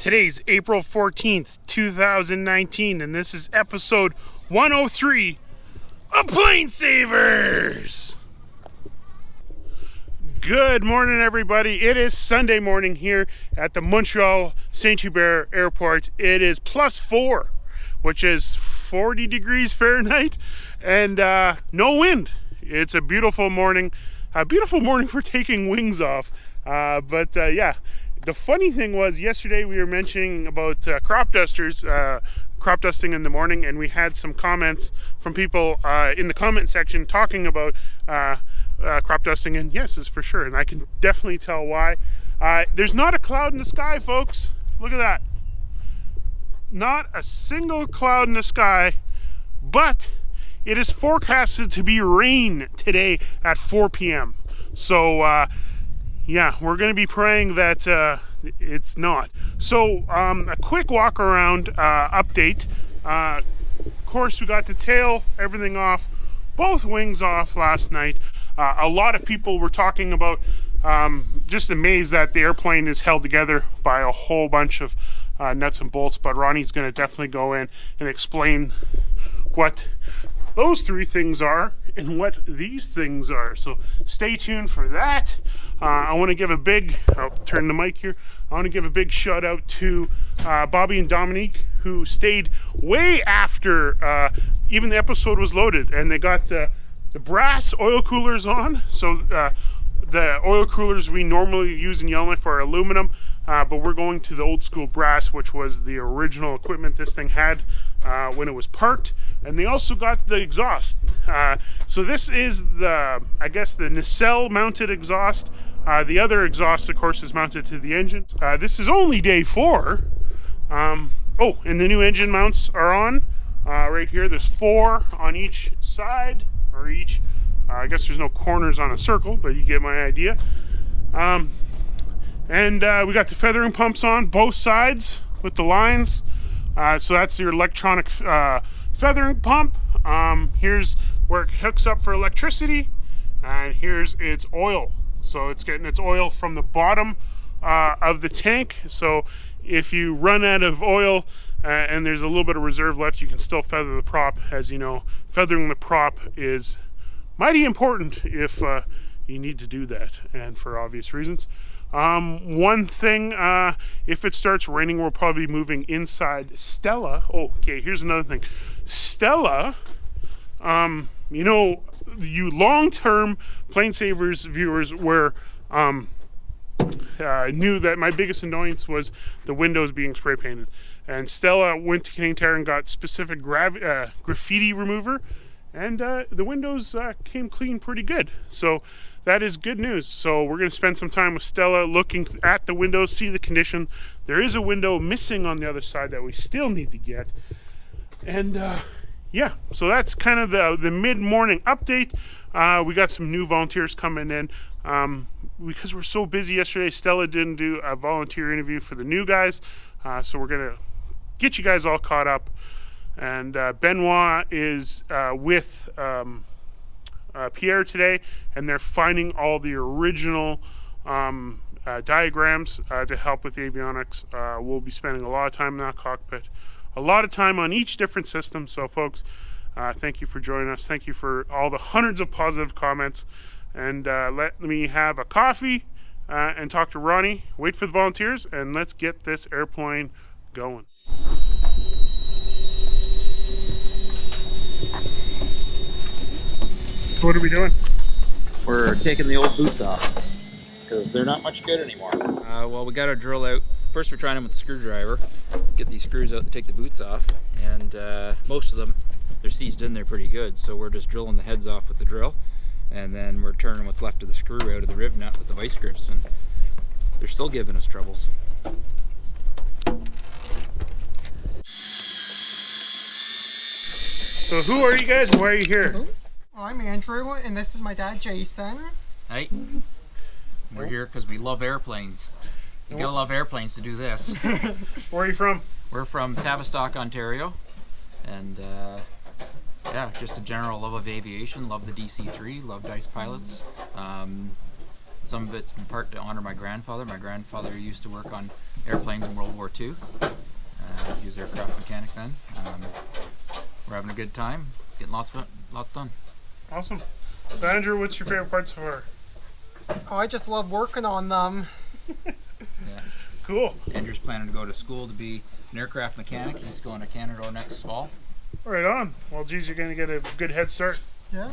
Today's April 14th, 2019, and this is episode 103 of PlaneSavers. Good morning, everybody. It is Sunday morning here at the Montreal Saint-Hubert Airport. It is +4, which is 40 degrees Fahrenheit, and no wind. It's a beautiful morning for taking wings off. Yeah. The funny thing was, yesterday we were mentioning about crop dusters, crop dusting in the morning, and we had some comments from people in the comment section talking about crop dusting, and yes, it's for sure, and I can definitely tell why. There's not a cloud in the sky, folks. Look at that. Not a single cloud in the sky, but it is forecasted to be rain today at 4 p.m. So, yeah, we're going to be praying that it's not. So, a quick walk around update. Of course, we got to tail everything off, both wings off last night. A lot of people were talking about, just amazed that the airplane is held together by a whole bunch of nuts and bolts, but Ronnie's going to definitely go in and explain what those three things are and what these things are. So stay tuned for that. I want to give a big, I'll turn the mic here. I want to give a big shout out to Bobby and Dominique, who stayed way after even the episode was loaded, and they got the brass oil coolers on. So the oil coolers we normally use in Yellowknife are aluminum, but we're going to the old school brass, which was the original equipment this thing had when it was parked. And they also got the exhaust. So this is the, I guess, the nacelle mounted exhaust. The other exhaust, of course, is mounted to the engine. This is only day 4. Oh, and the new engine mounts are on right here. There's 4 on each side, or each, I guess there's no corners on a circle, but you get my idea. And we got the feathering pumps on both sides with the lines. So that's your electronic feathering pump. Here's where it hooks up for electricity, and here's its oil. So it's getting its oil from the bottom of the tank. So if you run out of oil and there's a little bit of reserve left, you can still feather the prop. As you know, feathering the prop is mighty important if you need to do that, and for obvious reasons. One thing, if it starts raining, we'll probably be moving inside Stella. Oh, okay, here's another thing. Stella, you know, you long-term PlaneSavers viewers were knew that my biggest annoyance was the windows being spray painted. And Stella went to Canadian Tire and got specific graffiti remover, and the windows came clean pretty good. So that is good news. So we're going to spend some time with Stella looking at the windows, see the condition. There is a window missing on the other side that we still need to get. And yeah, so that's kind of the mid-morning update. We got some new volunteers coming in. Because we're so busy yesterday, Stella didn't do a volunteer interview for the new guys. So we're going to get you guys all caught up. And Benoit is with Pierre today, and they're finding all the original diagrams to help with the avionics. We'll be spending a lot of time in that cockpit, a lot of time on each different system. So folks, thank you for joining us. Thank you for all the hundreds of positive comments, and let me have a coffee and talk to Ronnie, wait for the volunteers, and let's get this airplane going. What are we doing? We're taking the old boots off because they're not much good anymore. Well, we got our drill out. First we're trying them with the screwdriver, get these screws out to take the boots off, and most of them, they're seized in there pretty good, so we're just drilling the heads off with the drill, and then we're turning what's left of the screw out of the rib nut with the vice grips, and they're still giving us troubles. So who are you guys and why are you here? I'm Andrew, and this is my dad, Jason. Hey, we're here because we love airplanes. You gotta love airplanes to do this. Where are you from? We're from Tavistock, Ontario, and yeah, just a general love of aviation, love the DC-3, love dice pilots. Some of it's in part to honor my grandfather. My grandfather used to work on airplanes in World War II. He was an aircraft mechanic then. We're having a good time, getting lots done. Awesome. So Andrew, what's your favorite part so far? Oh, I just love working on them. Yeah. Cool. Andrew's planning to go to school to be an aircraft mechanic. He's going to Canada next fall. Right on. Well, geez, you're going to get a good head start. Yeah.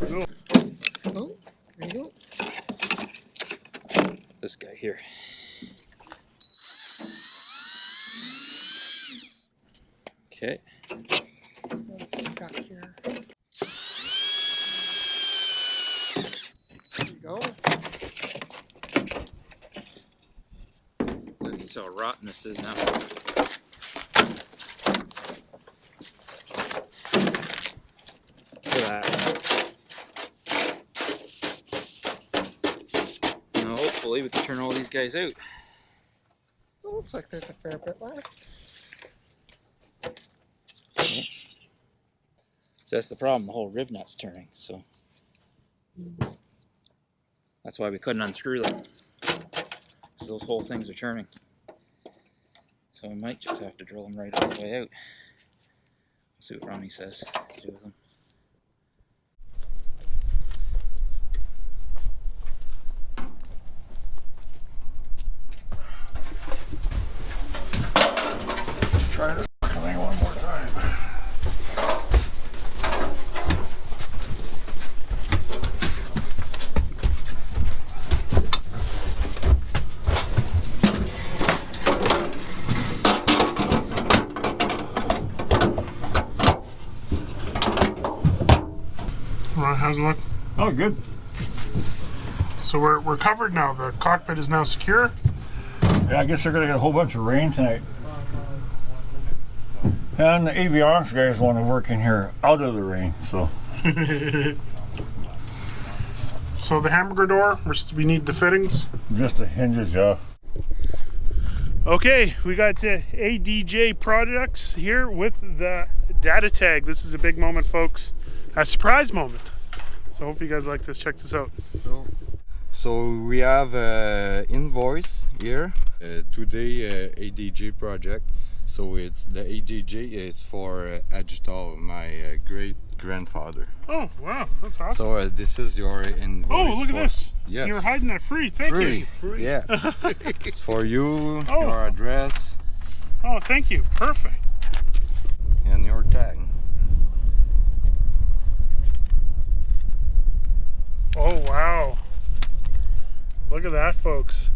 Cool. Oh, there you go. This guy here. Okay. Let's see what we got here. There you go. Look, you see how rotten this is now. Look at that. Now hopefully we can turn all these guys out. It looks like there's a fair bit left. So that's the problem, the whole rib nut's turning, so that's why we couldn't unscrew them, because those whole things are turning. So we might just have to drill them right all the way out. We'll see what Ronnie says to do with them. Try this thing one more time. How's it look? Oh, good. So we're covered now. The cockpit is now secure. Yeah, I guess they're going to get a whole bunch of rain tonight. And the avionics guys want to work in here out of the rain, so. So the hamburger door, we need the fittings. Just the hinges, yeah. Okay, we got ADJ Products here with the data tag. This is a big moment, folks. A surprise moment. So hope you guys like this. Check this out. So we have an invoice here. Today ADJ project. So it's the ADJ is for Agital, my great grandfather. Oh wow, that's awesome. So this is your invoice. Oh, look at this. Yes. You're hiding that free. Thank you. Free. Yeah. It's for you, Oh. your address, Oh, thank you. Perfect. and your tag. Oh wow. Look at that, folks.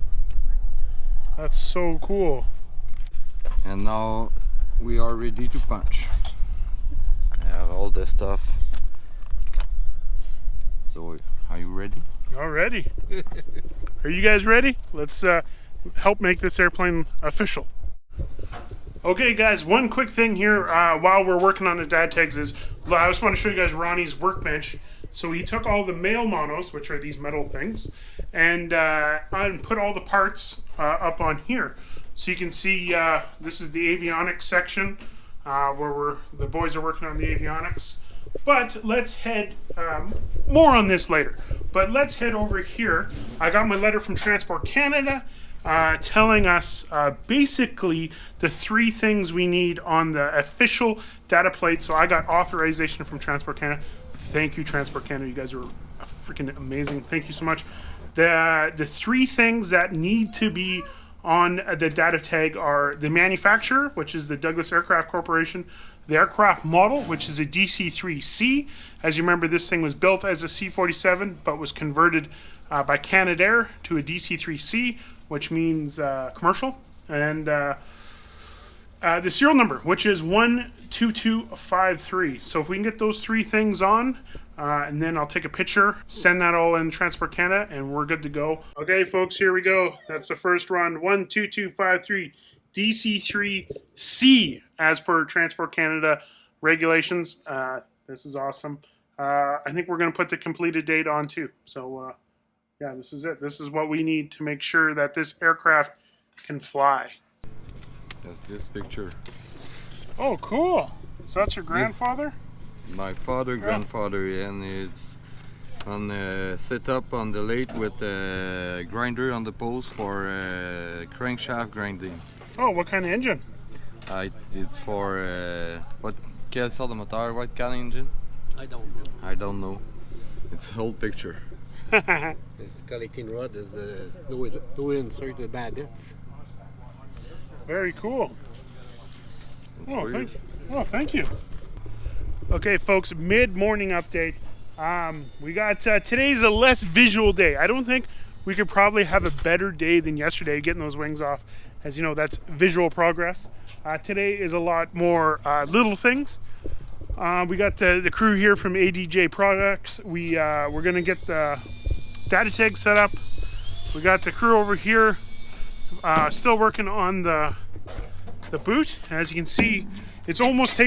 That's so cool. And now we are ready to punch. I have all the stuff. So are you ready? Already. Are you guys ready? Let's help make this airplane official. Okay guys, one quick thing here while we're working on the data tags is, I just want to show you guys Ronnie's workbench. So he took all the male monos, which are these metal things, and put all the parts up on here. So you can see this is the avionics section where the boys are working on the avionics. But let's head, more on this later, but let's head over here. I got my letter from Transport Canada telling us basically the 3 things we need on the official data plate. So I got authorization from Transport Canada. Thank you, Transport Canada. You guys are freaking amazing. Thank you so much. The 3 things that need to be on the data tag are the manufacturer, which is the Douglas Aircraft Corporation, the aircraft model, which is a DC-3C. As you remember, this thing was built as a C-47, but was converted by Canadair to a DC-3C, which means commercial. And the serial number, which is 12253. So if we can get those 3 things on, and then I'll take a picture, send that all in Transport Canada, and we're good to go. Okay, folks, here we go. That's the first run, 12253 DC-3C, as per Transport Canada regulations. This is awesome. I think we're going to put the completed date on too. So yeah, this is it. This is what we need to make sure that this aircraft can fly. That's this picture. Oh, cool. So that's your grandfather? My father, grandfather, and on set up on the lathe with a grinder on the post for crankshaft grinding. Oh, what kind of engine? It's for what? Quelle sorte de moteur? What kind of engine? I don't know. I don't know. It's a whole picture. This collecting rod is the no insert the bandits. Very cool. It's weird. Thank you. Okay, folks, mid-morning update. We got today's a less visual day. I don't think we could probably have a better day than yesterday getting those wings off. As you know, that's visual progress. Today is a lot more little things. We got the crew here from ADJ Products. We're gonna get the data tag set up. We got the crew over here still working on the boot. As you can see, it's almost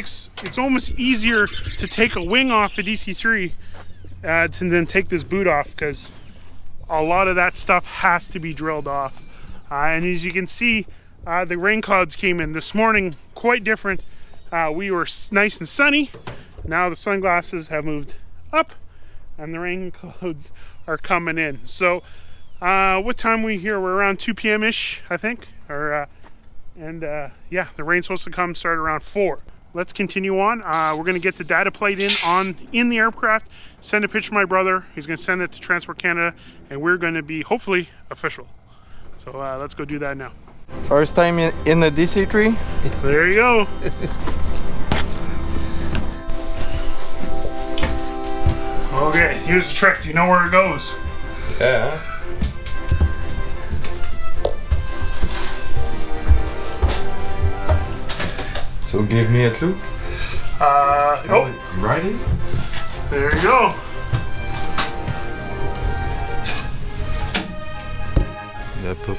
easier to take a wing off a DC3 and then take this boot off, because a lot of that stuff has to be drilled off. And as you can see, the rain clouds came in this morning, quite different. We were nice and sunny. Now the sunglasses have moved up and the rain clouds are coming in. So what time are we here? We're around 2 p.m. ish, I think. Yeah, the rain's supposed to come start around 4. Let's continue on. We're gonna get the data plate in the aircraft, send a picture to my brother. He's gonna send it to Transport Canada, and we're gonna be hopefully official. So let's go do that now. First time in the DC3? There you go. Okay, here's the trick. Do you know where it goes? Yeah. So give me a clue. Oh, Righty? there you go. La pop.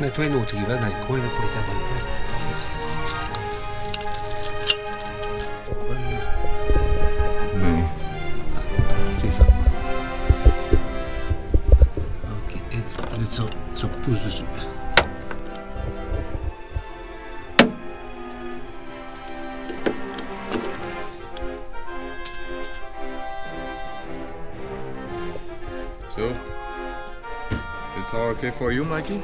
Mets-toi un autre Ivan dans le coin là, pour être à bonne place. C'est ça. Ok, et là, tu repousses dessus. So, it's all okay for you, Mikey?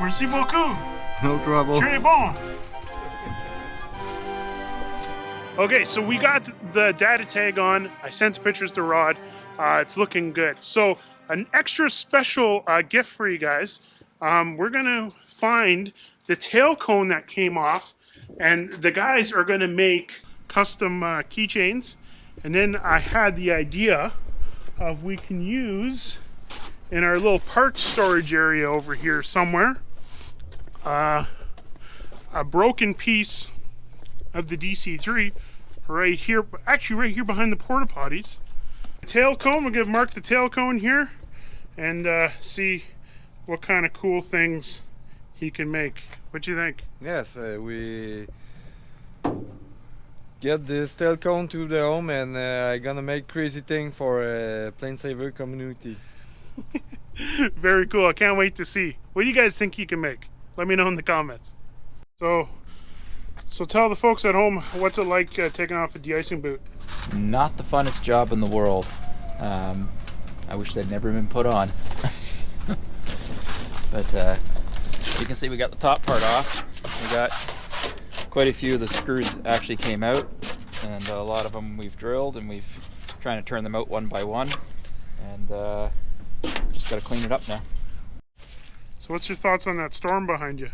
Merci beaucoup. No trouble. Très bon. Okay, so we got the data tag on. I sent pictures to Rod. It's looking good. So an extra special gift for you guys. We're gonna find the tail cone that came off, and the guys are gonna make custom keychains. And then I had the idea of we can use in our little parts storage area over here somewhere a broken piece of the DC3 right here, actually right here behind the porta potties. Tail cone, we're gonna mark the tail cone here and see what kind of cool things he can make. What do you think? Yes, we get this tail cone to the home, and I'm gonna make crazy thing for PlaneSavers community. Very cool. I can't wait to see. What do you guys think he can make? Let me know in the comments. So tell the folks at home, what's it like taking off a de-icing boot? Not the funnest job in the world. I wish they'd never been put on. But you can see we got the top part off. We got quite a few of the screws actually came out, and a lot of them we've drilled, and we've trying to turn them out one by one, and just got to clean it up now. So what's your thoughts on that storm behind you?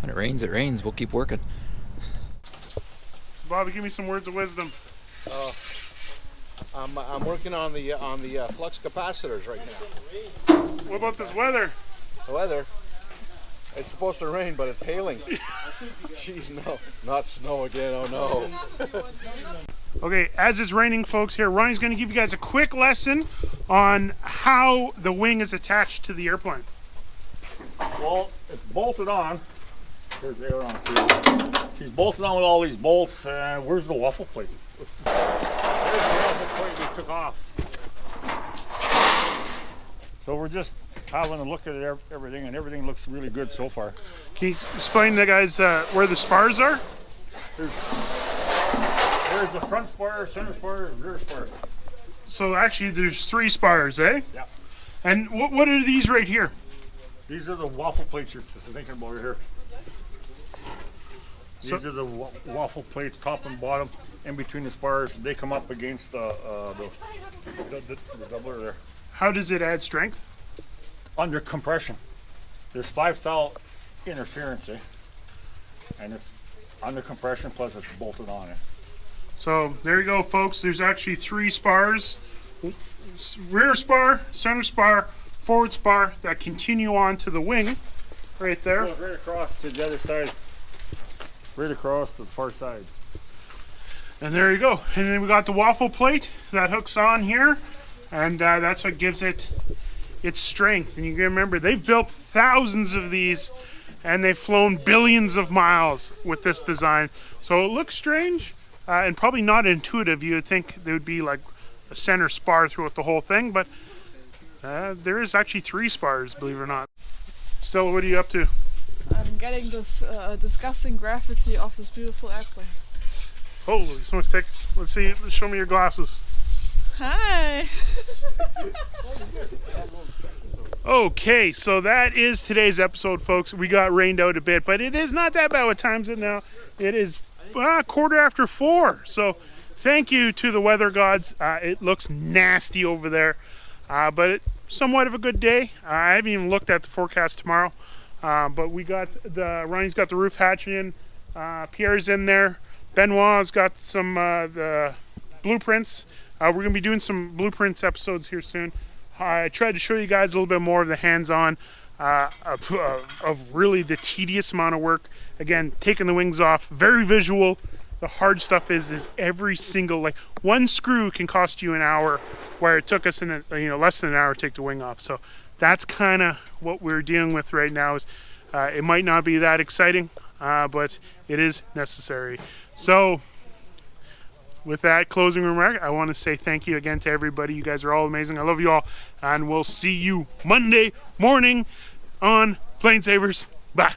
When it rains, we'll keep working. So Bobby, give me some words of wisdom. I'm working on the flux capacitors right now. What about this weather? The weather, it's supposed to rain, but it's hailing. Jeez, no, not snow again, oh no. Okay, as it's raining, folks, here, Ryan's going to give you guys a quick lesson on how the wing is attached to the airplane. Well, it's bolted on. There's the air on too. She's bolted on with all these bolts. Where's the waffle plate? There's the waffle plate we took off. So we're just having a look at everything, and everything looks really good so far. Can you explain to the guys where the spars are? There's There's a front spar, center spar, and rear spar. So actually there's 3 spars, eh? Yeah. And what are these right here? These are the waffle plates you're thinking about here. These So- are the waffle plates, top and bottom, in between the spars. They come up against the doubler there. How does it add strength? Under compression. There's 5 thou interference, eh? And it's under compression, plus it's bolted on it. So there you go, folks. There's actually 3 spars. Rear spar, center spar, forward spar that continue on to the wing right there. Goes right across to the other side. Right across to the far side. And there you go. And then we got the waffle plate that hooks on here. And that's what gives it its strength. And you can remember, they've built thousands of these and they've flown billions of miles with this design. So it looks strange and probably not intuitive. You would think there would be like a center spar throughout the whole thing, but there is actually 3 spars, believe it or not. Stella, what are you up to? I'm getting this disgusting graffiti off this beautiful airplane. Holy, someone's take. Let's see. Show me your glasses. Hi! Okay, so that is today's episode, folks. We got rained out a bit, but it is not that bad. What time is it now? It is 4:15. So thank you to the weather gods. It looks nasty over there, but somewhat of a good day. I haven't even looked at the forecast tomorrow, but we got Ronnie's got the roof hatch in. Pierre's in there. Benoit's got some the blueprints. We're going to be doing some blueprints episodes here soon. I tried to show you guys a little bit more of the hands-on of really the tedious amount of work. Again, taking the wings off, very visual. The hard stuff is every single, like, one screw can cost you an hour, where it took us less than an hour to take the wing off. So that's kind of what we're dealing with right now. Is it might not be that exciting, but it is necessary. So with that closing remark, I want to say thank you again to everybody. You guys are all amazing. I love you all, and we'll see you Monday morning on PlaneSavers. Bye.